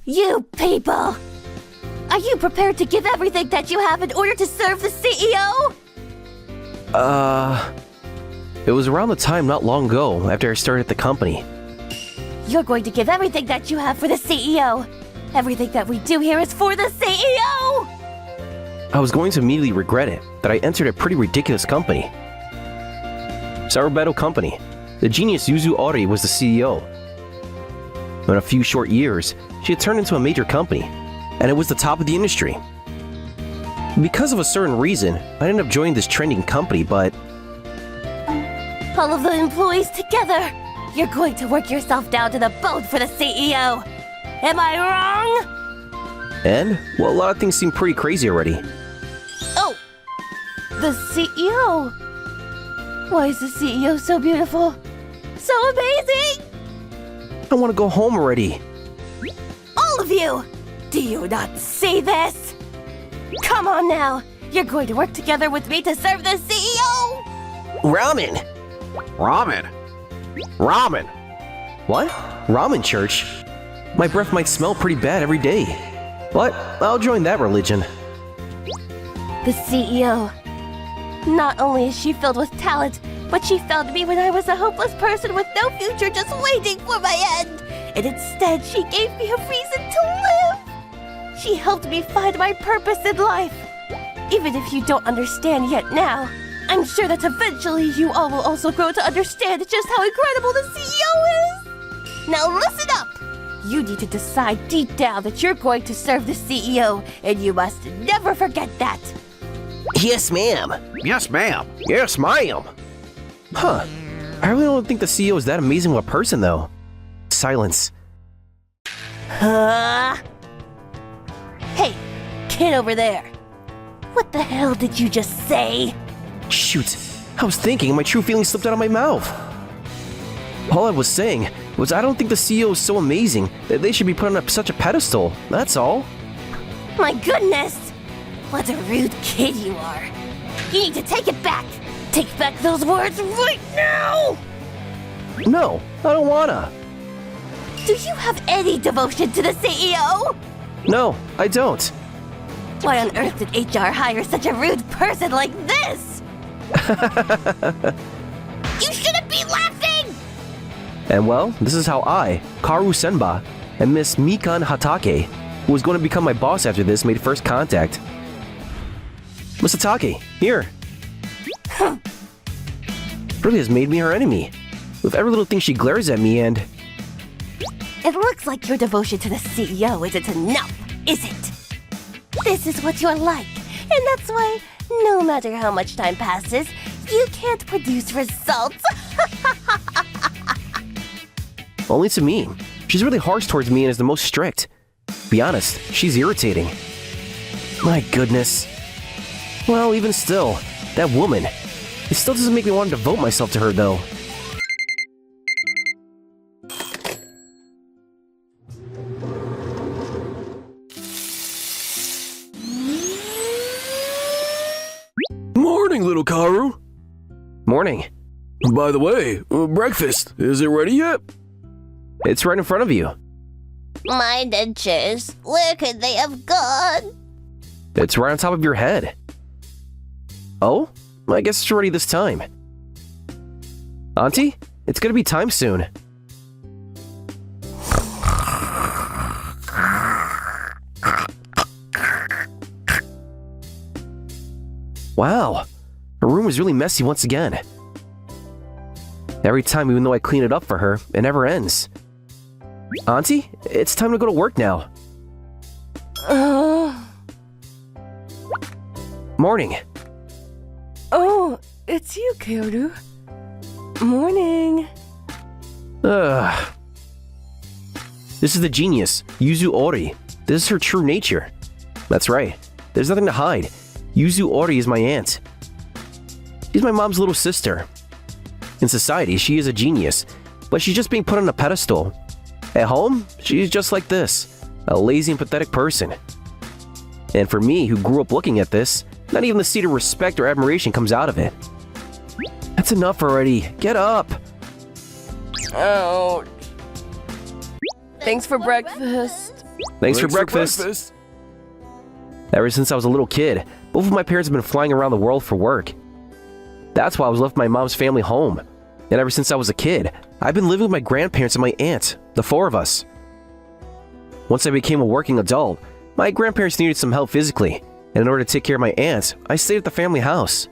You people! Are you prepared to give everything that you have in order to serve the CEO? It was around the time not long ago after I started the company. You're going to give everything that you have for the CEO. Everything that we do here is for the CEO! I was going to immediately regret it that I entered a pretty ridiculous company. Sarubeto Company. The genius Yuzu Ori was the CEO. In a few short years, she had turned into a major company, and it was the top of the industry. Because of a certain reason, I ended up joining this trending company, but all of the employees together! You're going to work yourself down to the bone for the CEO! Am I wrong? And, well, a lot of things seem pretty crazy already. Oh! The CEO! Why is the CEO so beautiful? So amazing! I want to go home already. All of you! Do you not see this? Come on now! You're going to work together with me to serve the CEO! Ramen! Ramen? Ramen! What? Ramen church? My breath might smell pretty bad every day. But I'll join that religion. The CEO. Not only is she filled with talent, but she found me when I was a hopeless person with no future just waiting for my end. And instead, she gave me a reason to live. She helped me find my purpose in life. Even if you don't understand yet now, I'm sure that eventually you all will also grow to understand just how incredible the CEO is. Now listen up. You need to decide deep down that you're going to serve the CEO, and you must never forget that. Yes, ma'am. Yes, ma'am. Yes, ma'am. Huh. I really don't think the CEO is that amazing of a person, though. Silence. Hey, kid over there. What the hell did you just say? Shoot. I was thinking and my true feelings slipped out of my mouth. All I was saying was I don't think the CEO is so amazing that they should be put on such a pedestal. That's all. My goodness! What a rude kid you are. You need to take it back. Take back those words right now! No, I don't wanna. Do you have any devotion to the CEO? No, I don't. Why on earth did HR hire such a rude person like this? You shouldn't be laughing! And well, this is how I, Karu Senba, and Miss Mikan Hatake, who was going to become my boss after this, made first contact. Miss Hatake, here. Really has made me her enemy. With every little thing she glares at me and... It looks like your devotion to the CEO isn't enough, is it? This is what you're like, and that's why, no matter how much time passes, you can't produce results. Only to me. She's really harsh towards me and is the most strict. Be honest, she's irritating. My goodness. Well, even still, that woman. It still doesn't make me want to devote myself to her, though. Morning, little Karu. Morning. By the way, breakfast, is it ready yet? It's right in front of you. My dentures, where could they have gone? It's right on top of your head. Oh? I guess it's ready this time. Auntie, it's gonna be time soon. Wow, her room is really messy once again. Every time, even though I clean it up for her, it never ends. Auntie, it's time to go to work now. Morning. Oh, it's you, Kaoru. Morning. This is the genius, Yuzu Ori. This is her true nature. That's right, there's nothing to hide. Yuzu Ori is my aunt. She's my mom's little sister. In society, she is a genius, but she's just being put on a pedestal. At home, she's just like this, a lazy and pathetic person. And for me, who grew up looking at this, not even the seed of respect or admiration comes out of it. That's enough already. Get up! Ouch. Thanks for breakfast. Thanks for breakfast. Ever since I was a little kid, both of my parents have been flying around the world for work. That's why I was left my mom's family home. And ever since I was a kid, I've been living with my grandparents and my aunt, the four of us. Once I became a working adult, my grandparents needed some help physically, and in order to take care of my aunt, I stayed at the family house.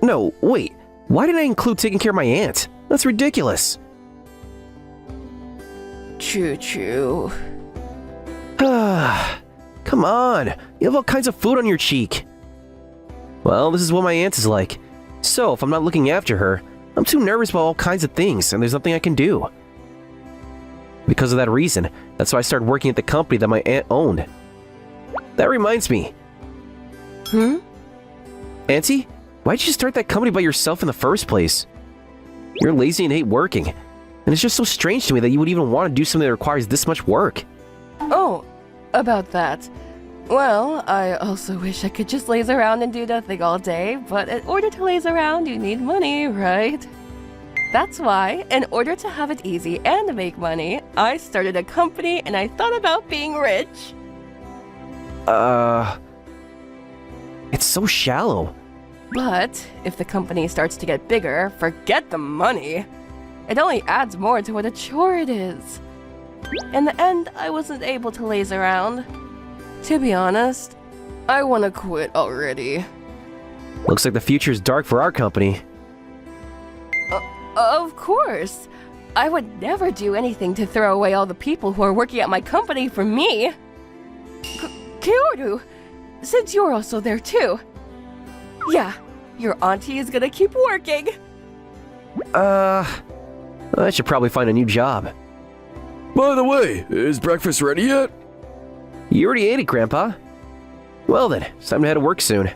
No, wait, why did I include taking care of my aunt? That's ridiculous. Choo-choo. Come on, you have all kinds of food on your cheek. Well, this is what my aunt is like. So, if I'm not looking after her, I'm too nervous about all kinds of things, and there's nothing I can do. Because of that reason, that's why I started working at the company that my aunt owned. That reminds me. Auntie, why'd you start that company by yourself in the first place? You're lazy and hate working, and it's just so strange to me that you would even want to do something that requires this much work. Oh, about that. Well, I also wish I could just laze around and do nothing all day, but in order to laze around, you need money, right? That's why, in order to have it easy and to make money, I started a company and I thought about being rich. It's so shallow. But if the company starts to get bigger, forget the money. It only adds more to what a chore it is. In the end, I wasn't able to laze around. To be honest, I want to quit already. Looks like the future is dark for our company. Of course. I would never do anything to throw away all the people who are working at my company for me. Kyoru, since you're also there too. Yeah, your auntie is gonna keep working. I should probably find a new job. By the way, is breakfast ready yet? You already ate it, Grandpa. Well then, it's time to head to work soon.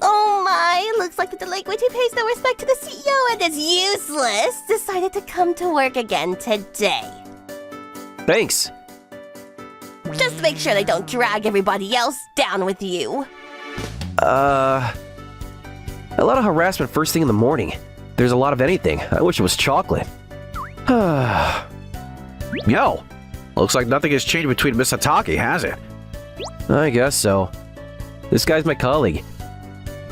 Oh my, looks like the delinquent who pays no respect to the CEO and is useless decided to come to work again today. Thanks. Just make sure they don't drag everybody else down with you. A lot of harassment first thing in the morning. There's a lot of anything. I wish it was chocolate. Yo, looks like nothing has changed between Miss Hatake, has it? I guess so. This guy's my colleague.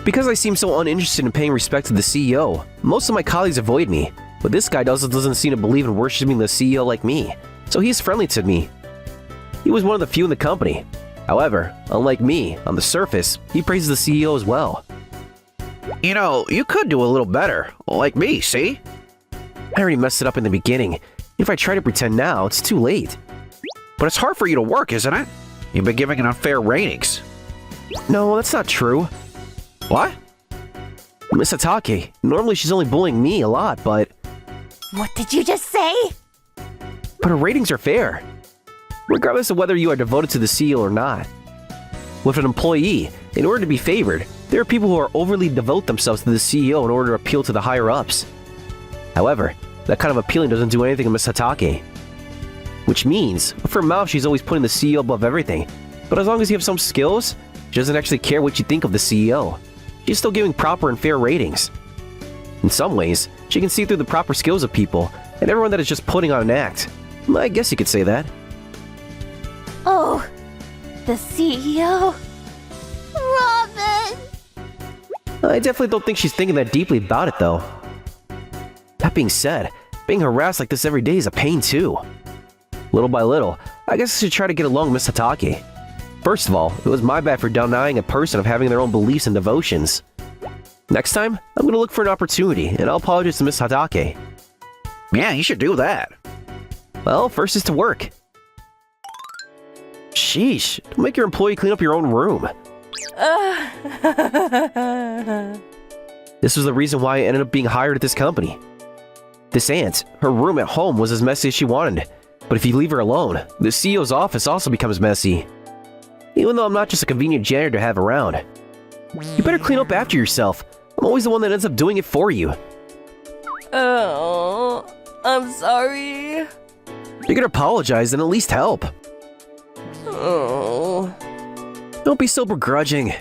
Because I seem so uninterested in paying respect to the CEO, most of my colleagues avoid me. But this guy doesn't seem to believe in worshiping the CEO like me, so he's friendly to me. He was one of the few in the company. However, unlike me, on the surface, he praises the CEO as well. You know, you could do a little better, like me, see? I already messed it up in the beginning. If I try to pretend now, it's too late. But it's hard for you to work, isn't it? You've been giving unfair ratings. No, that's not true. What? Miss Hatake, normally she's only bullying me a lot, but What did you just say? her ratings are fair. Regardless of whether you are devoted to the CEO or not. With an employee, in order to be favored, there are people who are overly devote themselves to the CEO in order to appeal to the higher-ups. However, that kind of appealing doesn't do anything to Miss Hatake. Which means, with her mouth she's always putting the CEO above everything, but as long as you have some skills, she doesn't actually care what you think of the CEO. She's still giving proper and fair ratings. In some ways, she can see through the proper skills of people, and everyone that is just putting on an act. I guess you could say that. Oh, the CEO? Robin! I definitely don't think she's thinking that deeply about it, though. That being said, being harassed like this every day is a pain, too. Little by little, I guess I should try to get along with Miss Hatake. First of all, it was my bad for denying a person of having their own beliefs and devotions. Next time, I'm going to look for an opportunity, and I'll apologize to Miss Hatake. Yeah, you should do that. Well, first is to work. Sheesh, don't make your employee clean up your own room. This was the reason why I ended up being hired at this company. This aunt, her room at home was as messy as she wanted, but if you leave her alone, the CEO's office also becomes messy. Even though I'm not just a convenient janitor to have around. You better clean up after yourself. I'm always the one that ends up doing it for you. Oh, I'm sorry. You could apologize and at least help. Oh. Don't be so begrudging.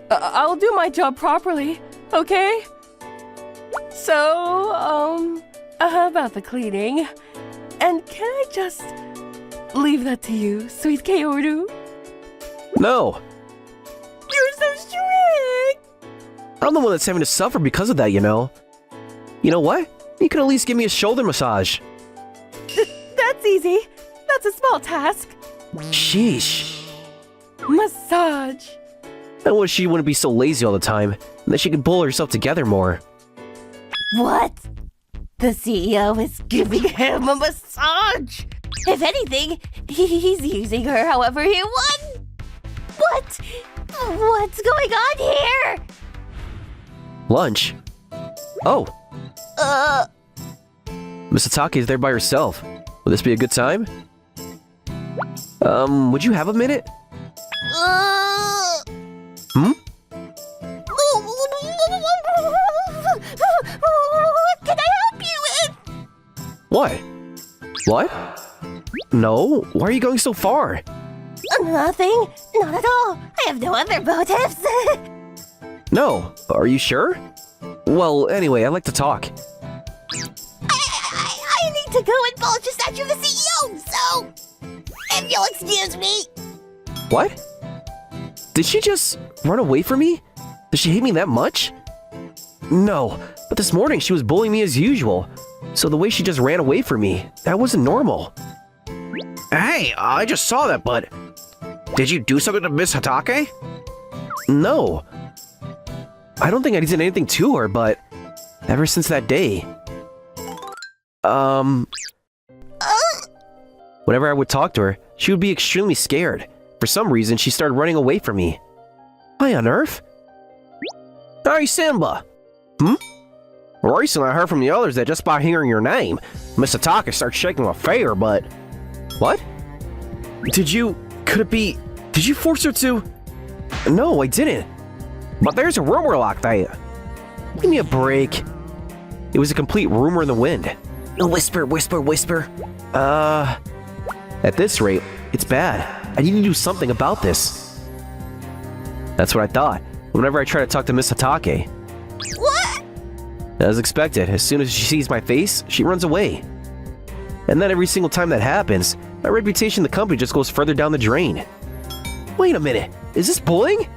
I'll do my job properly, okay? So, about the cleaning. And can I just leave that to you, sweet Kaoru. No, You're so strict! I'm the one that's having to suffer because of that, you know. You know what? You can at least give me a shoulder massage. That's easy. That's a small task. Sheesh. Massage. I wish she wouldn't be so lazy all the time, and that she could pull herself together more. What? The CEO is giving him a massage! If anything, he's using her however he wants! What? What's going on here? Lunch? Oh, Uh, Miss Satake is there by herself. Will this be a good time? Would you have a minute? Hmm? What can I help you with? What? What? No, why are you going so far? Nothing. Not at all. I have no other motives. No, are you sure? Well, anyway, I'd like to talk. I need to go and polish the statue of the CEO, so if you'll excuse me. What? Did she just run away from me? Does she hate me that much? No, but this morning she was bullying me as usual. So the way she just ran away from me, that wasn't normal. Hey, I just saw that, but did you do something to Miss Hatake? No. I don't think I did anything to her, but ever since that day. Whenever I would talk to her, she would be extremely scared. For some reason, she started running away from me. Why on earth? Hey, Simba! Hmm? Recently, I heard from the others that just by hearing your name, Miss Hatake starts shaking with fear, but... What? Did you force her to... No, I didn't. But there's a rumor like that. Give me a break. It was a complete rumor in the wind. Whisper, whisper, whisper. At this rate, it's bad. I need to do something about this. That's what I thought, whenever I try to talk to Miss Hatake. What? As expected, as soon as she sees my face, she runs away. And then every single time that happens, my reputation in the company just goes further down the drain. Wait a minute, is this bullying?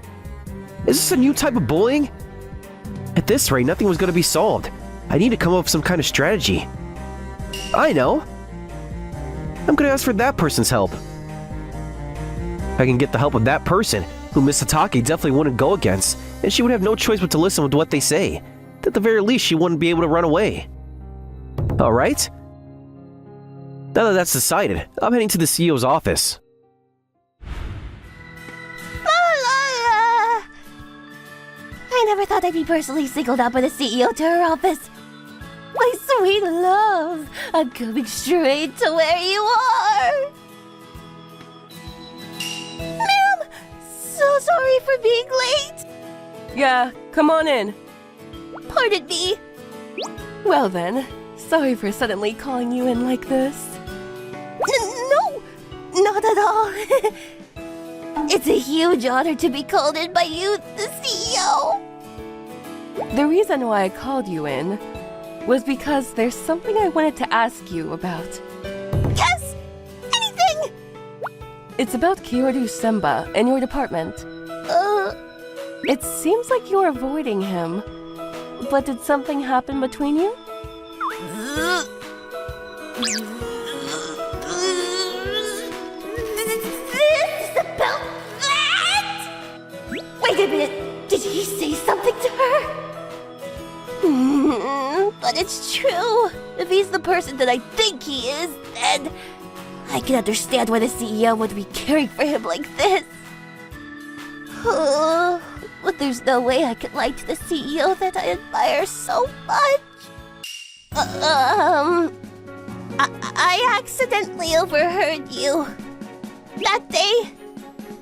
Is this a new type of bullying? At this rate, nothing was going to be solved. I need to come up with some kind of strategy. I know. I'm going to ask for that person's help. If I can get the help of that person, who Miss Hatake definitely wouldn't go against, and she would have no choice but to listen to what they say. At the very least, she wouldn't be able to run away. Alright? Now that that's decided, I'm heading to the CEO's office. I never thought I'd be personally singled out by the CEO to her office. My sweet love, I'm coming straight to where you are. Ma'am, so sorry for being late. Yeah, come on in. Pardon me. Well then, sorry for suddenly calling you in like this. No, not at all. It's a huge honor to be called in by you, the CEO. The reason why I called you in was because there's something I wanted to ask you about. Yes, anything. It's about Kyoru Senba and your department. It seems like you're avoiding him. But did something happen between you? This about that? Wait a minute, did he say something to her? But it's true. If he's the person that I think he is, then I can understand why the CEO would be caring for him like this. But there's no way I could lie to the CEO that I admire so much. I accidentally overheard you. That day,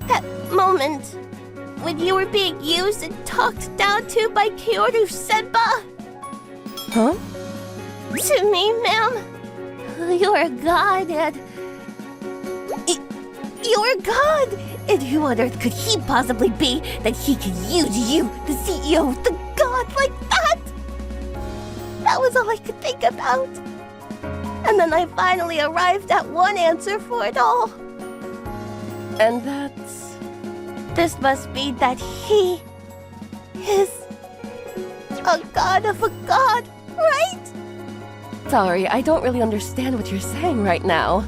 that moment, when you were being used and talked down to by Kyoru Senba. Huh? To me, ma'am, you're a god and... You're a god! And who on earth could he possibly be that he could use you, the CEO, the god, like that? That was all I could think about. And then I finally arrived at one answer for it all. And that's... This must be that he is a god of a god, right? Sorry, I don't really understand what you're saying right now.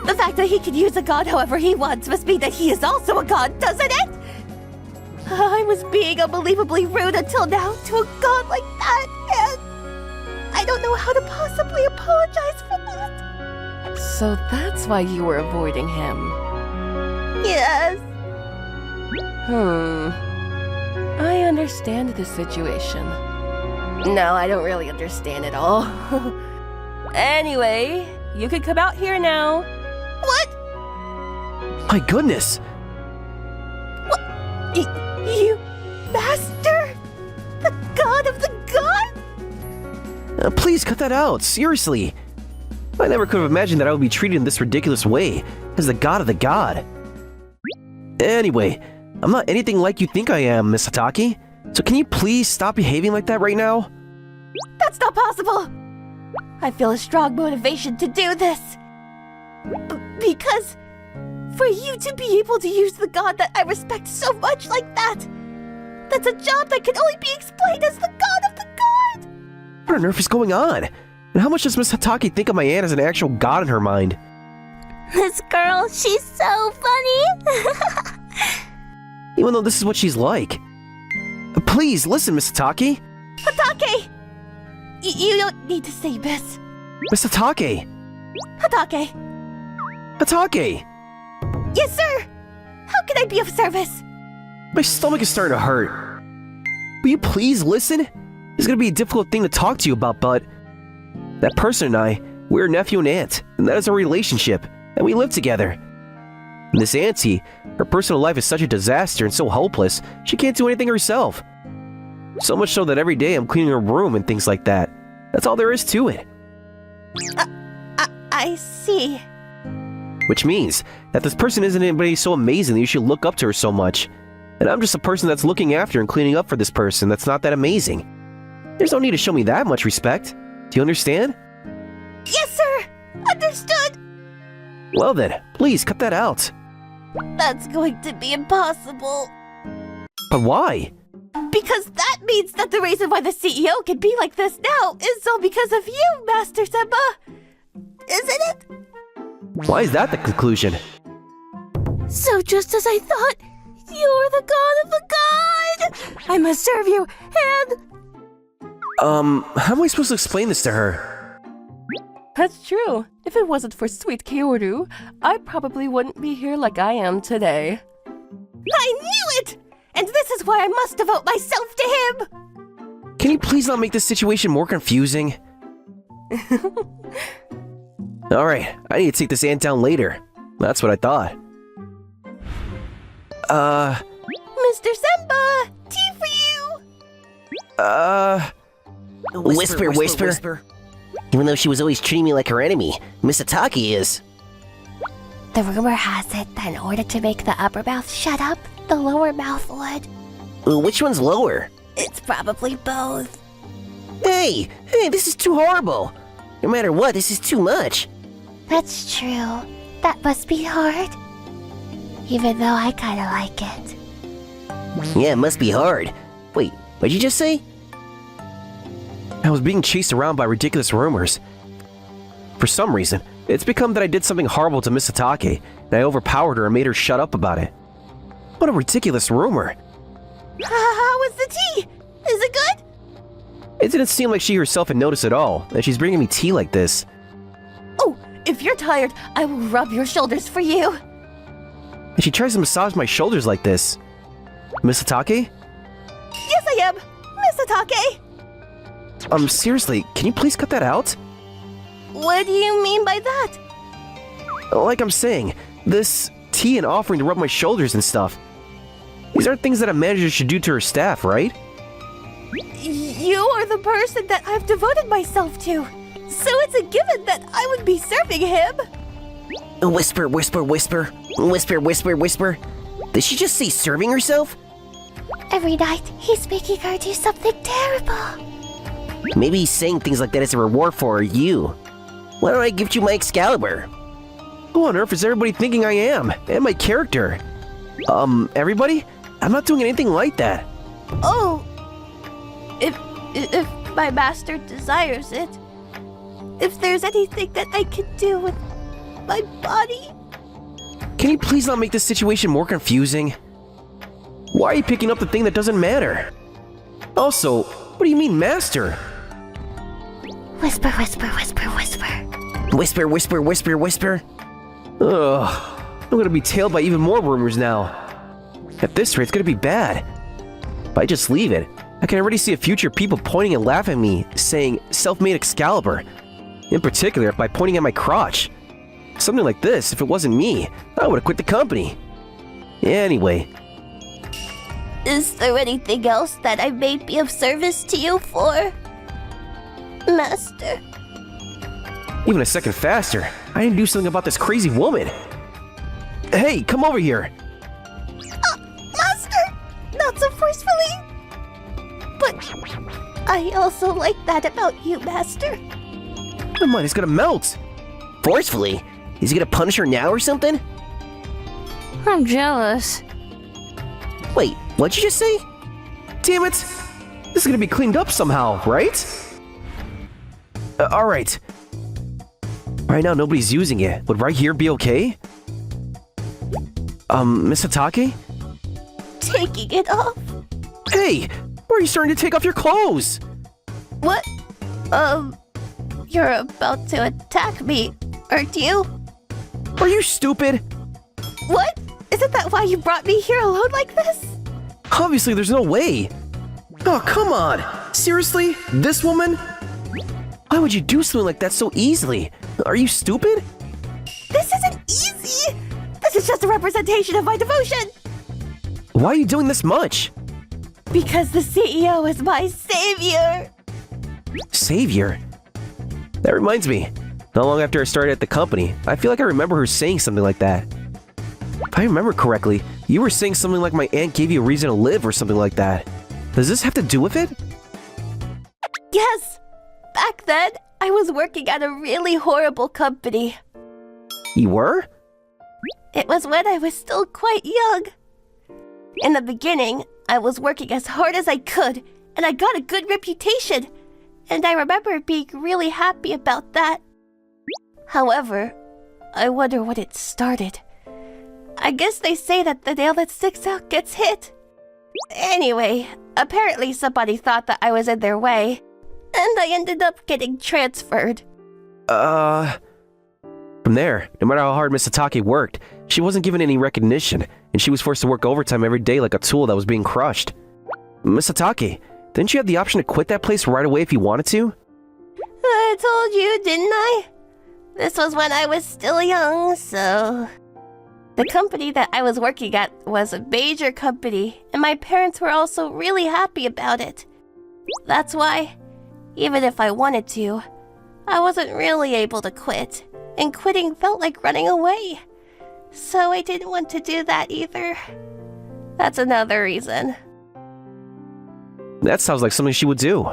The fact that he can use a god however he wants must mean that he is also a god, doesn't it? I was being unbelievably rude until now to a god like that, and I don't know how to possibly apologize for that. So that's why you were avoiding him. Yes. I understand the situation. No, I don't really understand it all. Anyway, you can come out here now. What? My goodness! You master? The god of the god? Please cut that out, seriously. I never could have imagined that I would be treated in this ridiculous way, as the god of the god. Anyway, I'm not anything like you think I am, Miss Hataki. So can you please stop behaving like that right now? That's not possible! I feel a strong motivation to do this. Because for you to be able to use the god that I respect so much like that, that's a job that can only be explained as the god of the god! What on earth is going on? And how much does Miss Hataki think of my aunt as an actual god in her mind? This girl, she's so funny! Even though this is what she's like. Please, listen, Miss Hataki. Hatake! You don't need to say Miss. Miss Hatake. Hatake! Hatake! Yes, sir! How can I be of service? My stomach is starting to hurt. Will you please listen? It's gonna be a difficult thing to talk to you about, but... that person and I, we're nephew and aunt, and that is our relationship, and we live together. And this auntie, her personal life is such a disaster and so hopeless, she can't do anything herself. So much so that every day I'm cleaning her room and things like that. That's all there is to it. I see. Which means that this person isn't anybody so amazing that you should look up to her so much. And I'm just a person that's looking after and cleaning up for this person that's not that amazing. There's no need to show me that much respect. Do you understand? Yes, sir! Understood! Well then, please cut that out. That's going to be impossible. But why? Because that means that the reason why the CEO can be like this now is all because of you, Master Senpa! Isn't it? Why is that the conclusion? So just as I thought, you're the god of the god! I must serve you, and... how am I supposed to explain this to her? That's true. If it wasn't for sweet Kyoru, I probably wouldn't be here like I am today. I knew it! And this is why I must devote myself to him! Can you please not make this situation more confusing? Alright, I need to take this ant down later. That's what I thought. Mr. Senpa, tea for you! Whisper. Even though she was always treating me like her enemy, Miss Hataki is. The rumor has it that in order to make the upper mouth shut up, the lower mouth would. Which one's lower? It's probably both. Hey, this is too horrible. No matter what, this is too much. That's true. That must be hard. Even though I kinda like it. Yeah, it must be hard. Wait, what'd you just say? I was being chased around by ridiculous rumors. For some reason, it's become that I did something horrible to Miss Hatake, and I overpowered her and made her shut up about it. What a ridiculous rumor. How was the tea? Is it good? It didn't seem like she herself had noticed at all, that she's bringing me tea like this. Oh, if you're tired, I will rub your shoulders for you. And she tries to massage my shoulders like this. Miss Hatake? Yes, I am, Miss Hatake. Seriously, can you please cut that out? What do you mean by that? Like I'm saying, this tea and offering to rub my shoulders and stuff. These aren't things that a manager should do to her staff, right? You are the person that I've devoted myself to. So it's a given that I would be serving him. Whisper. Did she just say serving herself? Every night, he's making her do something terrible. Maybe he's saying things like that as a reward for you. Why don't I gift you my Excalibur? Who on earth is everybody thinking I am? And my character? Everybody? I'm not doing anything like that. Oh, if my master desires it, if there's anything that I can do with my body. Can you please not make this situation more confusing? Why are you picking up the thing that doesn't matter? Also, what do you mean, master? Whisper, whisper, whisper, whisper. Whisper, whisper, whisper, whisper. Ugh, I'm gonna be tailed by even more rumors now. At this rate, it's gonna be bad. If I just leave it, I can already see a future of people pointing and laughing at me, saying self-made Excalibur. In particular, by pointing at my crotch. Something like this, if it wasn't me, I would've quit the company. Anyway. Is there anything else that I may be of service to you for, Master? Even a second faster, I didn't do something about this crazy woman. Hey, come over here. Master! Not so forcefully! But I also like that about you, Master. My mind is gonna melt. Forcefully? Is he gonna punish her now or something? I'm jealous. Wait, what'd you just say? Damn it! This is gonna be cleaned up somehow, right? Alright. Right now, nobody's using it. Would right here be okay? Miss Hatake? Taking it off? Hey! Why are you starting to take off your clothes? What? You're about to attack me, aren't you? Are you stupid? What? Isn't that why you brought me here alone like this? Obviously, there's no way. Oh, come on! Seriously? This woman? Why would you do something like that so easily? Are you stupid? This isn't easy! This is just a representation of my devotion! Why are you doing this much? Because the CEO is my savior! Savior? That reminds me. Not long after I started at the company, I feel like I remember her saying something like that. If I remember correctly, you were saying something like my aunt gave you a reason to live or something like that. Does this have to do with it? Yes! Back then, I was working at a really horrible company. You were? It was when I was still quite young. In the beginning, I was working as hard as I could, and I got a good reputation. And I remember being really happy about that. However, I wonder what it started. I guess they say that the nail that sticks out gets hit. Anyway, apparently somebody thought that I was in their way, and I ended up getting transferred. From there, no matter how hard Miss Satake worked, she wasn't given any recognition, and she was forced to work overtime every day like a tool that was being crushed. Miss Satake, didn't you have the option to quit that place right away if you wanted to? I told you, didn't I? This was when I was still young, so... The company that I was working at was a major company, and my parents were also really happy about it. That's why, even if I wanted to, I wasn't really able to quit, and quitting felt like running away. So I didn't want to do that either. That's another reason. That sounds like something she would do.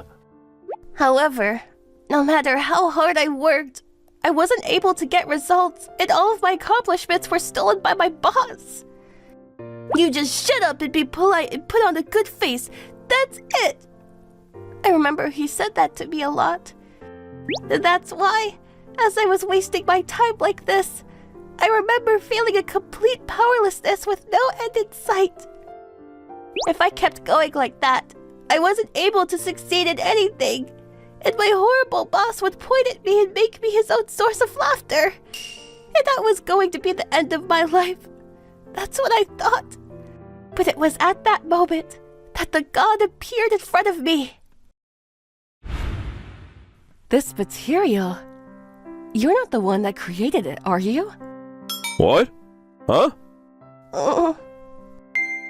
However, no matter how hard I worked, I wasn't able to get results, and all of my accomplishments were stolen by my boss. You just shut up and be polite and put on a good face. That's it. I remember he said that to me a lot. That's why, as I was wasting my time like this, I remember feeling a complete powerlessness with no end in sight. If I kept going like that, I wasn't able to succeed in anything. And my horrible boss would point at me and make me his own source of laughter. And that was going to be the end of my life. That's what I thought. But it was at that moment that the god appeared in front of me. This material... You're not the one that created it, are you? What? Huh?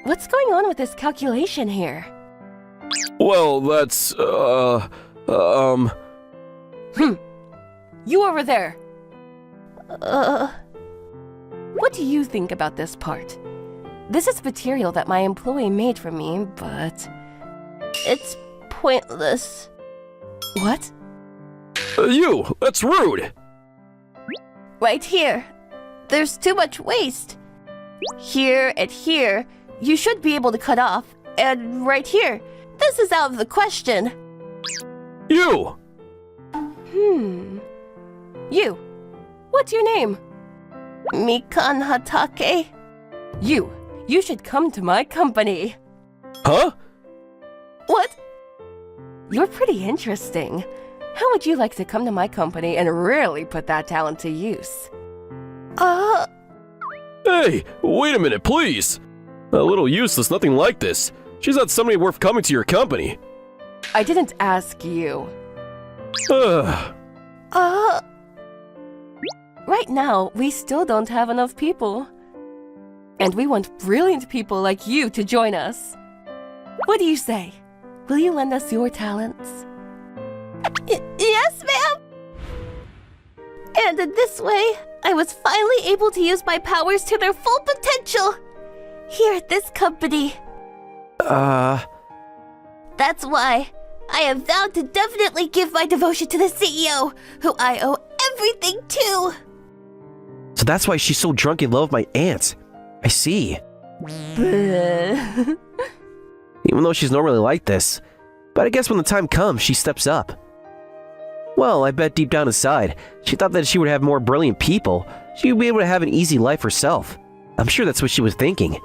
What's going on with this calculation here? Well, that's, You over there! What do you think about this part? This is material that my employee made for me, but... It's pointless. What? You! That's rude! Right here. There's too much waste. Here and here, you should be able to cut off. And right here, this is out of the question. You! You. What's your name? Mikan Hatake. You should come to my company. Huh? What? You're pretty interesting. How would you like to come to my company and really put that talent to use? Hey, wait a minute, please! A little useless, nothing like this. She's not somebody worth coming to your company. I didn't ask you. Ugh. Right now, we still don't have enough people. And we want brilliant people like you to join us. What do you say? Will you lend us your talents? Yes, ma'am. And in this way, I was finally able to use my powers to their full potential. Here at this company. That's why I have vowed to definitely give my devotion to the CEO, who I owe everything to. So that's why she's so drunk in love with my aunt. I see. Even though she's normally like this. But I guess when the time comes, she steps up. Well, I bet deep down inside, she thought that she would have more brilliant people. She would be able to have an easy life herself. I'm sure that's what she was thinking.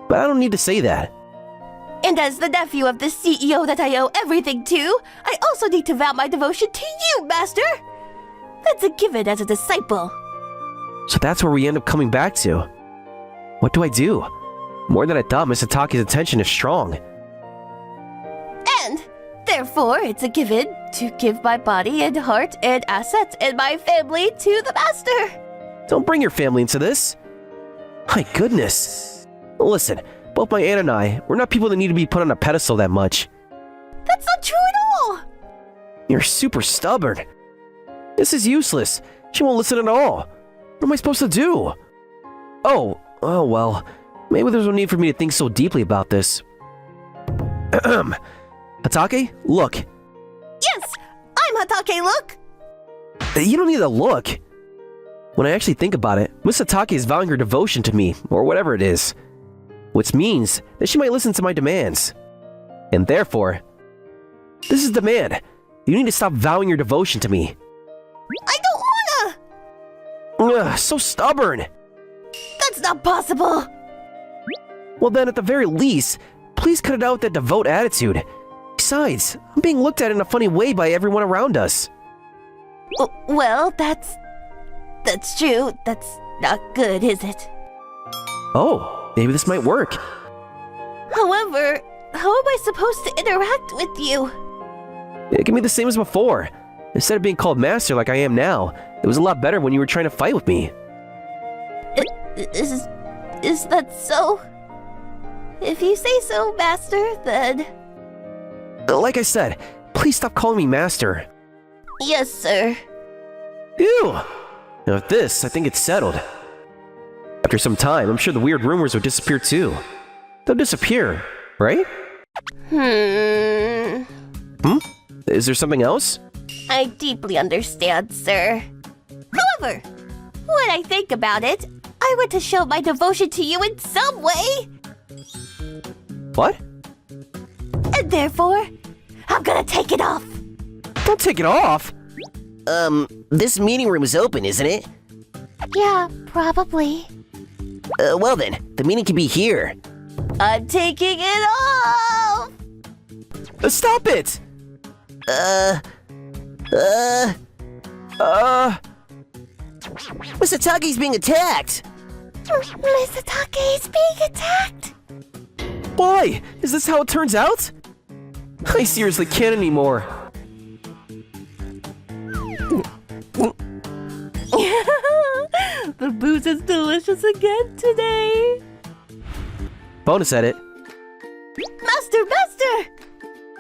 But I don't need to say that. And as the nephew of the CEO that I owe everything to, I also need to vow my devotion to you, Master. That's a given as a disciple. So that's where we end up coming back to. What do I do? More than I thought, Miss Hatake's attention is strong. And, therefore, it's a given to give my body and heart and assets and my family to the Master. Don't bring your family into this. My goodness. Listen, both my aunt and I, we're not people that need to be put on a pedestal that much. That's not true at all. You're super stubborn. This is useless. She won't listen at all. What am I supposed to do? Oh well. Maybe there's no need for me to think so deeply about this. Hatake, look. Yes, I'm Hatake, look. You don't need to look. When I actually think about it, Miss Hatake is vowing her devotion to me, or whatever it is. Which means that she might listen to my demands. And therefore, this is a demand. You need to stop vowing your devotion to me. I don't wanna. Ugh, so stubborn. That's not possible. Well then, at the very least, please cut it out with that devout attitude. Besides, I'm being looked at in a funny way by everyone around us. Well, that's true. That's not good, is it? Oh, maybe this might work. However, how am I supposed to interact with you? It can be the same as before. Instead of being called master like I am now, it was a lot better when you were trying to fight with me. Is that so? If you say so, Master, then... Like I said, please stop calling me master. Yes, sir. Ew! Now with this, I think it's settled. After some time, I'm sure the weird rumors would disappear too. They'll disappear, right? Is there something else? I deeply understand, sir. However, when I think about it, I want to show my devotion to you in some way. What? And therefore, I'm gonna take it off. Don't take it off! This meeting room is open, isn't it? Yeah, probably. Well then, the meeting can be here. I'm taking it off! Stop it! Miss Hatake's being attacked! Miss Hatake is being attacked! Why? Is this how it turns out? I seriously can't anymore. The booze is delicious again today. Bonus edit. Master!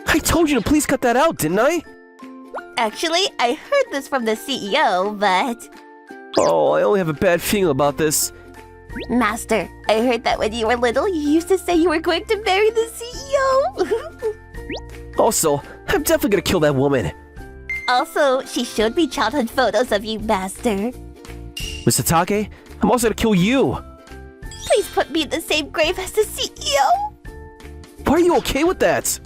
I told you to please cut that out, didn't I? Actually, I heard this from the CEO, but... Oh, I only have a bad feeling about this. Master, I heard that when you were little, you used to say you were going to marry the CEO. Also, I'm definitely gonna kill that woman. Also, she showed me childhood photos of you, Master. Miss Hatake, I'm also gonna kill you. Please put me in the same grave as the CEO. Why are you okay with that?